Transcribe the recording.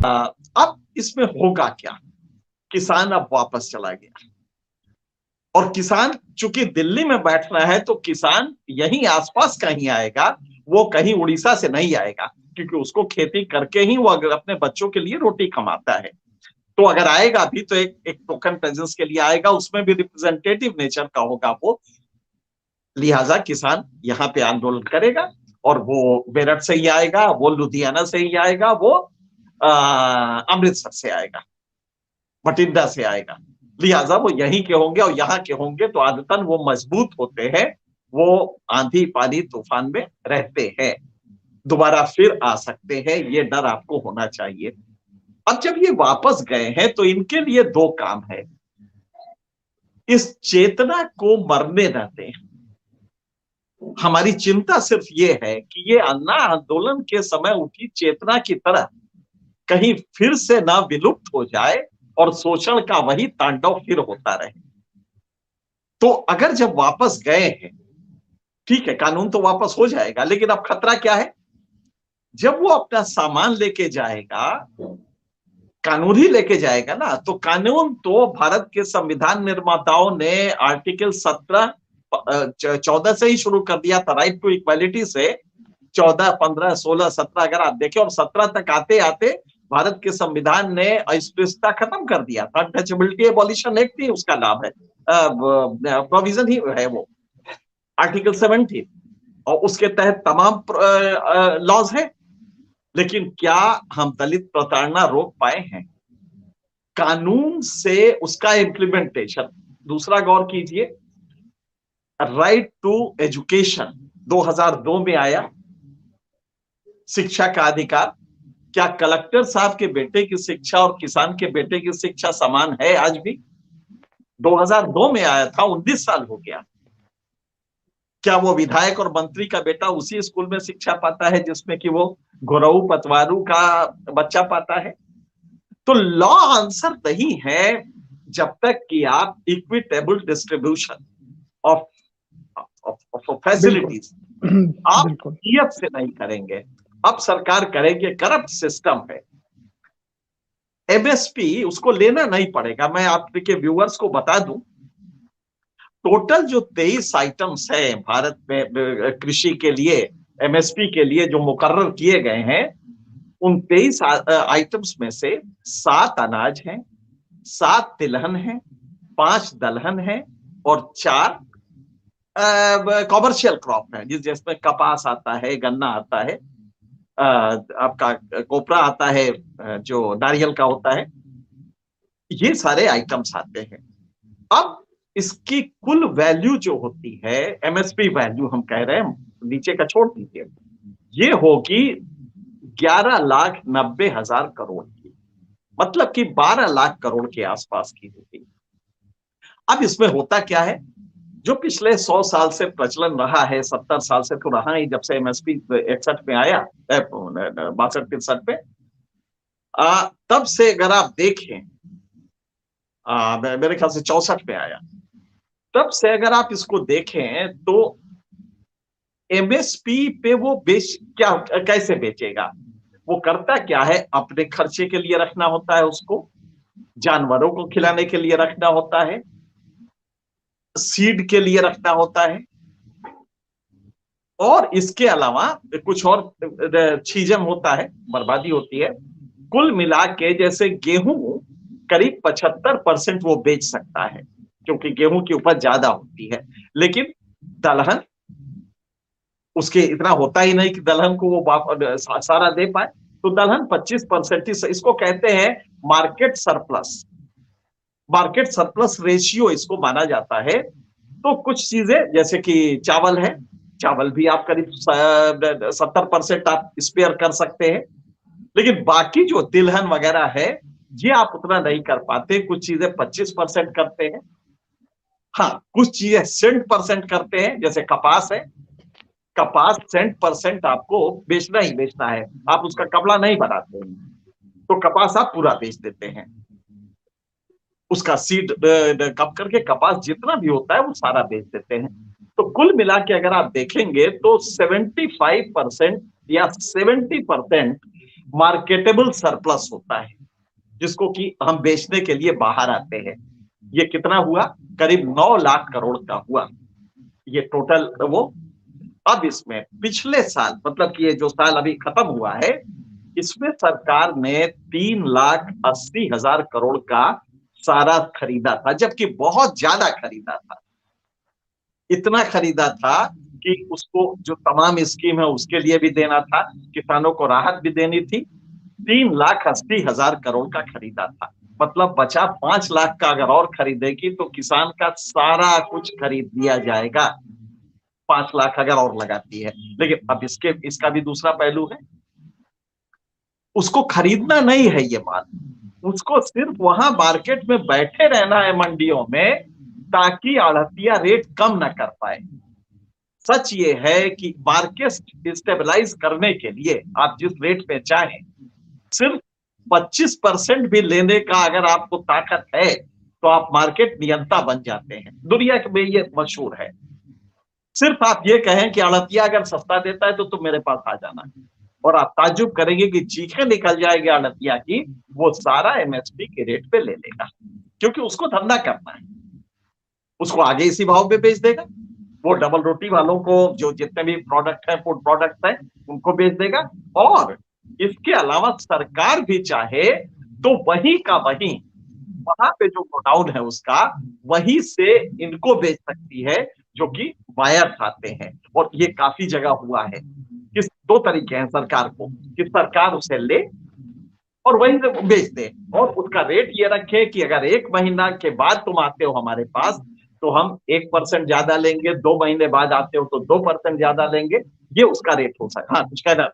अब इसमें होगा क्या? किसान अब वापस चला गया, और किसान चूंकि दिल्ली में बैठ रहा है तो किसान यहीं आसपास कहीं आएगा, वो कहीं उड़ीसा से नहीं आएगा, क्योंकि उसको खेती करके ही वो अगर अपने बच्चों के लिए रोटी कमाता है। तो अगर आएगा भी तो एक टोकन प्रेजेंस के लिए आएगा, उसमें भी रिप्रेजेंटेटिव नेचर का होगा वो। लिहाजा किसान यहाँ पे आंदोलन करेगा, और वो मेरठ से ही आएगा, वो लुधियाना से ही आएगा, वो अमृतसर से आएगा, बठिंडा से आएगा। लिहाजा वो यहीं के होंगे, और यहाँ के होंगे तो आदतन वो मजबूत होते हैं, वो आंधी पानी तूफान में रहते हैं, दोबारा फिर आ सकते हैं, ये डर आपको होना चाहिए। अब जब ये वापस गए हैं तो इनके लिए दो काम है। इस चेतना को मरने न दें। हमारी चिंता सिर्फ ये है कि ये अन्ना आंदोलन के समय उठी चेतना की तरह कहीं फिर से ना विलुप्त हो जाए और शोषण का वही तांडव फिर होता रहे। तो अगर जब वापस गए हैं, ठीक है, कानून तो वापस हो जाएगा, लेकिन अब खतरा क्या है? जब वो अपना सामान लेके जाएगा, कानून ही लेके जाएगा ना, तो कानून तो भारत के संविधान निर्माताओं ने आर्टिकल 17 14 से ही शुरू कर दिया था, राइट टू इक्वालिटी से। 14, 15, 16, 17 अगर आप देखें, और 17 तक आते आते भारत के संविधान ने अस्पृश्यता खत्म कर दिया था। टचेबिलिटी एबॉलिशन एक्ट ही उसका नाम है, प्रोविजन ही है वो, आर्टिकल 17, और उसके तहत तमाम लॉज है। लेकिन क्या हम दलित प्रताड़ना रोक पाए हैं? कानून से उसका इम्प्लीमेंटेशन। दूसरा गौर कीजिए, राइट टू एजुकेशन 2002 में आया, शिक्षा का अधिकार। क्या कलेक्टर साहब के बेटे की शिक्षा और किसान के बेटे की शिक्षा समान है आज भी? 2002 में आया था, 19 साल हो गया। क्या वो विधायक और मंत्री का बेटा उसी स्कूल में शिक्षा पाता है जिसमें कि वो घोरऊ पतवारू का बच्चा पाता है? तो लॉ आंसर नहीं है जब तक कि आप इक्विटेबल डिस्ट्रीब्यूशन ऑफ बिल्कुल। फैसिलिटीज आप बिल्कुल। नियत से नहीं करेंगे। अब सरकार करेंगे, करप्ट सिस्टम है। एमएसपी उसको लेना नहीं पड़ेगा। मैं आपके व्यूअर्स को बता दूं, टोटल जो 23 आइटम्स है भारत में कृषि के लिए, एमएसपी के लिए जो मुकर्रर किए गए हैं, उन 23 आइटम्स में से 7 अनाज हैं, 7 तिलहन हैं, 5 दलहन हैं, और 4 कॉमर्शियल क्रॉप है, जिसमें कपास आता है, गन्ना आता है, आपका कोपरा आता है, जो नारियल का होता है। ये सारे आइटम्स आते हैं। अब इसकी कुल वैल्यू जो होती है, एमएसपी वैल्यू हम कह रहे हैं, नीचे का छोड़ दीजिए, ये होगी 11,90,000 करोड़ की, मतलब कि 12 लाख करोड़ के आसपास की होगी। अब इसमें होता क्या है, जो पिछले 100 साल से प्रचलन रहा है, 70 साल से तो रहा ही, जब से एमएसपी 61 में आया, 62-63 में, तब से अगर आप देखें, मेरे ख्याल से 64 में आया, तब से अगर आप इसको देखें तो एमएसपी पे वो क्या कैसे बेचेगा? वो करता क्या है, अपने खर्चे के लिए रखना होता है उसको, जानवरों को खिलाने के लिए रखना होता है, सीड के लिए रखना होता है, और इसके अलावा कुछ और चीजम होता है, बर्बादी होती है। कुल मिला के जैसे गेहूं करीब 75% वो बेच सकता है, क्योंकि गेहूं की उपज ज्यादा होती है। लेकिन दलहन उसके इतना होता ही नहीं कि दलहन को वो सारा दे पाए, तो दलहन 25% ही, इसको कहते हैं market surplus. Market surplus ratio इसको माना जाता है। तो कुछ चीजें जैसे कि चावल है, चावल भी आप करीब 70% आप स्पेयर कर सकते हैं, लेकिन बाकी जो तिलहन वगैरह है, ये आप उतना नहीं कर पाते। कुछ चीजें 25% करते हैं, हाँ, कुछ चीजें 60% करते हैं, जैसे कपास है। कपास 60% आपको बेचना ही बेचना है, आप उसका कपड़ा नहीं बनाते हैं, तो कपास आप पूरा बेच देते हैं। उसका सीड कप करके कपास जितना भी होता है वो सारा बेच देते हैं। तो कुल मिला के अगर आप देखेंगे तो 75% या 70% मार्केटेबल सरप्लस होता है, जिसको कि हम बेचने के लिए बाहर आते हैं। ये कितना हुआ? करीब 9 लाख करोड़ का हुआ ये टोटल वो। अब इसमें पिछले साल, मतलब कि ये जो साल अभी खत्म हुआ है, इसमें सरकार ने 3,80,000 करोड़ का सारा खरीदा था, जबकि बहुत ज्यादा खरीदा था। इतना खरीदा था कि उसको जो तमाम स्कीम है उसके लिए भी देना था, किसानों को राहत भी देनी थी। 3,80,000 करोड़ का खरीदा था, मतलब बचा 5 लाख का। अगर और खरीदेगी तो किसान का सारा कुछ खरीद लिया जाएगा। 5 लाख अगर और लगाती है। लेकिन अब इसका भी दूसरा पहलू है, उसको खरीदना नहीं है ये माल, उसको सिर्फ वहां मार्केट में बैठे रहना है मंडियों में, ताकि आढ़तिया रेट कम ना कर पाए। सच ये है कि मार्केट स्टेबलाइज करने के लिए आप जिस रेट पे चाहें, सिर्फ 25% भी लेने का अगर आपको ताकत है तो आप मार्केट नियंता बन जाते हैं। दुनिया में ये मशहूर है। सिर्फ आप ये कहें कि आड़तिया अगर सस्ता देता है तो तुम मेरे पास आ जाना, और आप ताज्जुब करेंगे कि चीखें निकल जाएगी आड़तिया की, वो सारा एमएसपी के रेट पे ले लेगा, क्योंकि उसको धंधा करना है। उसको आगे इसी भाव पे बेच देगा। वो डबल रोटी वालों को, जो जितने भी प्रोडक्ट है, फूड प्रोडक्ट है, उनको बेच देगा। और इसके अलावा सरकार भी चाहे तो वही का वही, वहां पे जो गोडाउन है उसका, वहीं से इनको बेच सकती है, जो कि बायर्स आते हैं। और ये काफी जगह हुआ है। किस दो तरीके हैं सरकार को, कि सरकार उसे ले और वहीं से बेच दे, और उसका रेट ये रखे कि अगर 1 महीना के बाद तुम आते हो हमारे पास तो हम 1% ज्यादा लेंगे, 2 महीने बाद आते हो तो 2% ज्यादा लेंगे। ये उसका रेट हो सकता। हाँ, कुछ कहना।